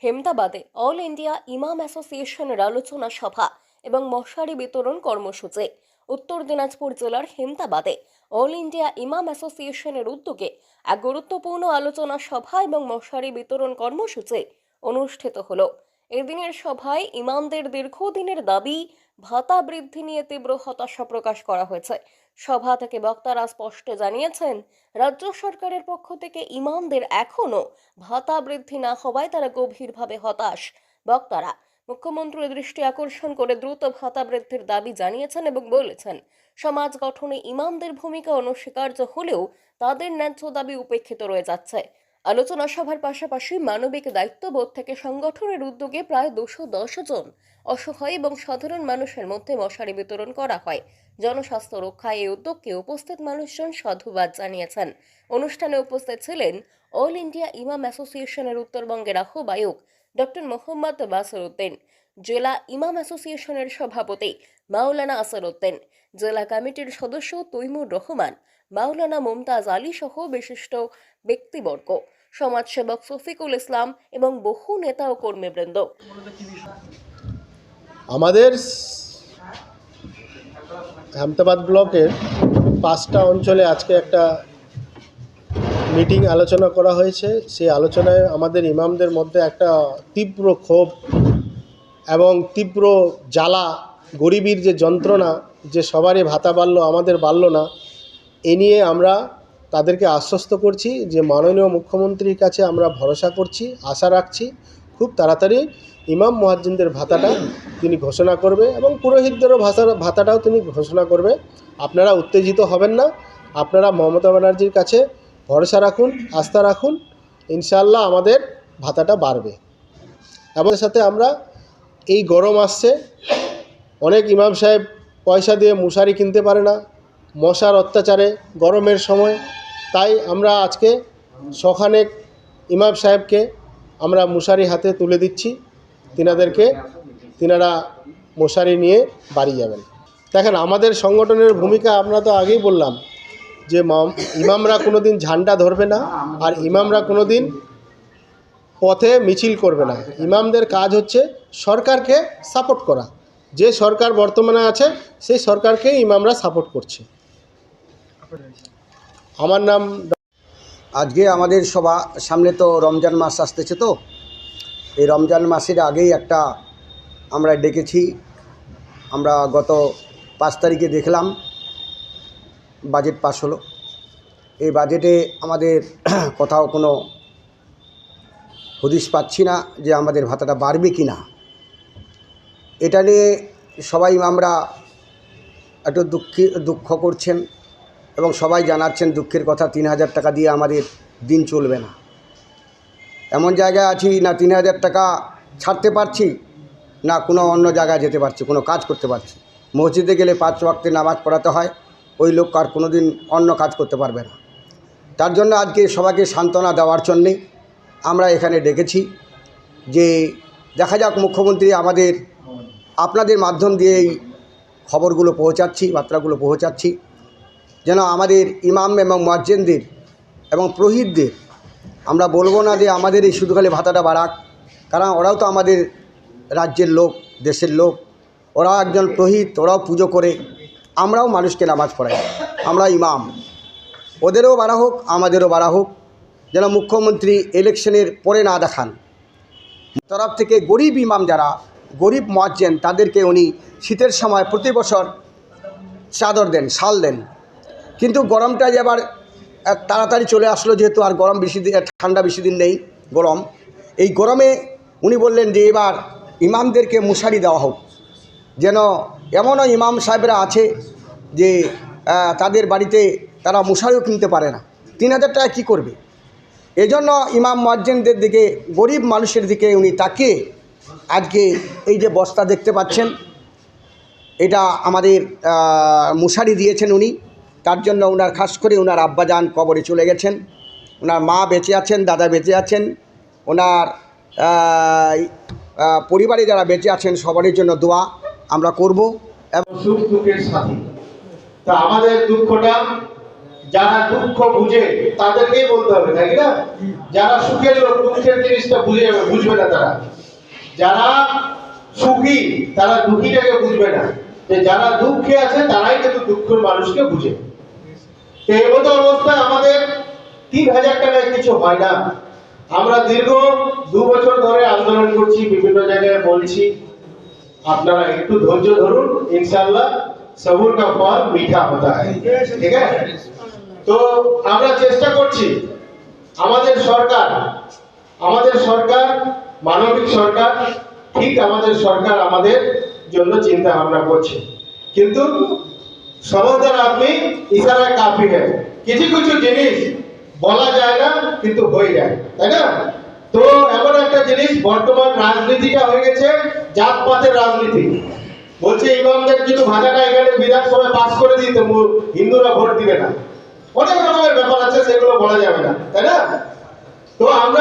হেমদাবাদে all India ইমাম অ্যাসোসিয়েশনের আলোচনা সভা এবং মশারি বিতরণ কর্মসূচি। উত্তর দিনাজপুর জেলার হেমদাবাদে অল ইন্ডিয়া ইমাম অ্যাসোসিয়েশনের উদ্যোগে এক গুরুত্বপূর্ণ আলোচনা সভা এবং মশারি বিতরণ কর্মসূচি অনুষ্ঠিত হলো। এদিনের সভায় ইমামদের দীর্ঘদিনের দাবি ভাতা বৃদ্ধি নিয়ে তীব্র হতাশা প্রকাশ করা হয়েছে। সভা থেকে বক্তারা স্পষ্ট জানিয়েছেন, রাজ্য সরকারের পক্ষ থেকে ইমামদের এখনো ভাতা বৃদ্ধি না হওয়ায় তারা গভীরভাবে হতাশ। বক্তারা মুখ্যমন্ত্রীর দৃষ্টি আকর্ষণ করে দ্রুত ভাতা বৃদ্ধির দাবি জানিয়েছেন এবং বলেছেন, সমাজ গঠনে ইমামদের ভূমিকা অনস্বীকার্য হলেও তাদের ন্যায্য দাবি উপেক্ষিত রয়ে যাচ্ছে। আলোচনা সভার পাশাপাশি মানবিক দায়িত্ববোধ থেকে সংগঠনের উদ্যোগে প্রায় 210 জন অসহায় এবং সাধারণ মানুষের মধ্যে মশারি বিতরণ করা হয়। জনস্বাস্থ্য রক্ষায় এই উদ্যোগকে উপস্থিত মানুষজন সাধুবাদ জানিয়েছেন। অনুষ্ঠানে উপস্থিত ছিলেন অল ইন্ডিয়া ইমাম অ্যাসোসিয়েশনের উত্তরবঙ্গের আহ্বায়ক ডক্টর মোহাম্মদ বাসর উদ্দিন, জেলা ইমাম অ্যাসোসিয়েশনের সভাপতি মাওলানা আসর উদ্দিন, জেলা কমিটির সদস্য তৈমুর রহমান, মাওলানা মুমতাজ আলী সহ বিশিষ্ট ব্যক্তিবর্গ, সমাজসেবক শফিকুল ইসলাম এবং বহু নেতা ও কর্মীবৃন্দ। আমাদের হেমদাবাদ ব্লকের 5টা অঞ্চলে আজকে একটা মিটিং আলোচনা করা হয়েছে। সেই আলোচনায় আমাদের ইমামদের মধ্যে একটা তীব্র ক্ষোভ এবং তীব্র জ্বালা, গরিবের যে যন্ত্রণা, যে সবারই ভাতা বাড়লো আমাদের বাড়লো না, এ নিয়ে আমরা তাদেরকে আশ্বস্ত করছি যে মাননীয় মুখ্যমন্ত্রীর কাছে আমরা ভরসা করছি, আশা রাখছি খুব তাড়াতাড়ি ইমাম মুয়াজ্জিনদের ভাতাটা তিনি ঘোষণা করবে এবং পুরোহিতদেরও ভাতাটাও তিনি ঘোষণা করবে। আপনারা উত্তেজিত হবেন না, আপনারা মমতা ব্যানার্জির কাছে ভরসা রাখুন, আস্থা রাখুন, ইনশাআল্লাহ আমাদের ভাতাটা বাড়বে। এবং সাথে আমরা এই গরম আসছে, অনেক ইমাম সাহেব পয়সা দিয়ে মশারি কিনতে পারে না মশার অত্যাচারে গরমের সময়, তাই আমরা আজকে শখানেক ইমাম সাহেবকে আমরা মশারি হাতে তুলে দিচ্ছি, তিনারা মশারি নিয়ে বাড়ি যাবেন। দেখেন, আমাদের সংগঠনের ভূমিকা আমরা তো আগেই বললাম যে ইমামরা কোনোদিন ঝান্ডা ধরবে না, আর ইমামরা কোনোদিন পথে মিছিল করবে না। ইমামদের কাজ হচ্ছে সরকারকে সাপোর্ট করা। যে সরকার বর্তমানে আছে সেই সরকারকেই ইমামরা সাপোর্ট করছে। আমার নাম আজকে আমাদের সভা সামনে তো রমজান মাস আসতেছে, তো এই রমজান মাসের আগেই একটা আমরা ডেকেছি। আমরা গত 5 তারিখে দেখলাম বাজেট পাস হলো। এই বাজেটে আমাদের কোথাও কোনো হদিশ পাচ্ছি না যে আমাদের ভাতাটা বাড়বে কি না। এটা নিয়ে সবাই আমরা একটু দুঃখ করছেন এবং সবাই জানাচ্ছেন দুঃখের কথা। 3000 টাকা দিয়ে আমাদের দিন চলবে না, এমন জায়গায় আছি না 3000 টাকা ছাড়তে পারছি, না কোনো অন্য জায়গায় যেতে পারছি, কোনো কাজ করতে পারছি। মসজিদে গেলে 5 ওয়াক্তে নামাজ পড়াতে হয়, ওই লোক আর কোনো দিন অন্য কাজ করতে পারবে না। তার জন্য আজকে সবাইকে সান্ত্বনা দেওয়ার জন্যে আমরা এখানে ডেকেছি যে দেখা যাক, মুখ্যমন্ত্রী আমাদের আপনাদের মাধ্যম দিয়ে এই খবরগুলো পৌঁছাচ্ছি, বার্তাগুলো পৌঁছাচ্ছি, যেন আমাদের ইমাম এবং মুয়াজ্জিনদের এবং পুরোহিতদের আমরা বলবো না যে আমাদের এই শুধু খালি ভাতাটা বাড়াক, কারণ ওরাও তো আমাদের রাজ্যের লোক, দেশের লোক, ওরাও একজন পুরোহিত, ওরাও পুজো করে, আমরাও মানুষকে নামাজ পড়াই, আমরা ইমাম। ওদেরও বাড়া হোক, আমাদেরও বাড়া হোক, যেন মুখ্যমন্ত্রী ইলেকশনের পরে না দেখান। তরফ থেকে গরিব ইমাম যারা, গরিব মুয়াজ্জিন, তাদেরকে উনি শীতের সময় প্রতি বছর চাদর দেন, শাল দেন। কিন্তু গরমটা এবার তাড়াতাড়ি চলে আসলো, যেহেতু আর গরম বেশি দিন, ঠান্ডা বেশি দিন নেই, গরম। এই গরমে উনি বললেন যে এবার ইমামদেরকে মশারি দেওয়া হোক। যেন এমনও ইমাম সাহেবরা আছে যে তাদের বাড়িতে তারা মশারিও কিনতে পারে না, 3000 টাকা কী করবে। এজন্য ইমাম মুয়াজ্জিনদের দিকে, গরিব মানুষের দিকে উনি তাকিয়ে আজকে এই যে বস্তা দেখতে পাচ্ছেন, এটা আমাদের মশারি দিয়েছেন উনি। তার জন্য ওনার খাস করে ওনার আব্বাজান কবরে চলে গেছেন, ওনার মা বেঁচে আছেন, দাদা বেঁচে আছেন, ওনার পরিবারে যারা বেঁচে আছেন সবারই জন্য দোয়া আমরা করব। এবং সুখ দুঃখের সাথী, তা আমাদের দুঃখটা যারা দুঃখ বুঝে তাদেরকেই বলতে হবে, তাই না? যারা সুখের লোক দুঃখের জিনিসটা বুঝবে না। তারা যারা সুখী তারা দুঃখীটাকে বুঝবে না। যে যারা দুঃখে আছে তারাই কিন্তু দুঃখের মানুষকে বুঝে। তো এই মতো অবস্থায় আমাদের ৩,০০০ টাকায় কিছু হয় না। আমরা দীর্ঘ ২ বছর ধরে আন্দোলন করছি, বিভিন্ন জায়গায় বলছি, আপনারা একটু ধৈর্য ধরুন, ইনশাআল্লাহ সবুর কা ফল মিঠা হতা হ্যায়। ঠিক আছে? তো আমরা চেষ্টা করছি, আমাদের সরকার মানবিক সরকার, ঠিক আমাদের সরকার আমাদের জন্য চিন্তা ভাবনা করছে, কিন্তু সমঝদার আদমি ইশারায় কাফি হ্যায়। কিছু কিছু জিনিস বলা যায় না কিন্তু হয়ে যায়, তাই না? তো এমন একটা জিনিস, বর্তমান রাজনীতিটা হয়ে গেছে জাতপাতের রাজনীতি। বলছে ইমামদের কিছু ভাষাটা এখানে বিধানসভায় পাস করে দিতে হিন্দুরা ভোট দিবে না, অনেক রকমের ব্যাপার আছে, সেগুলো বলা যাবে না, তাই না? তো আমরা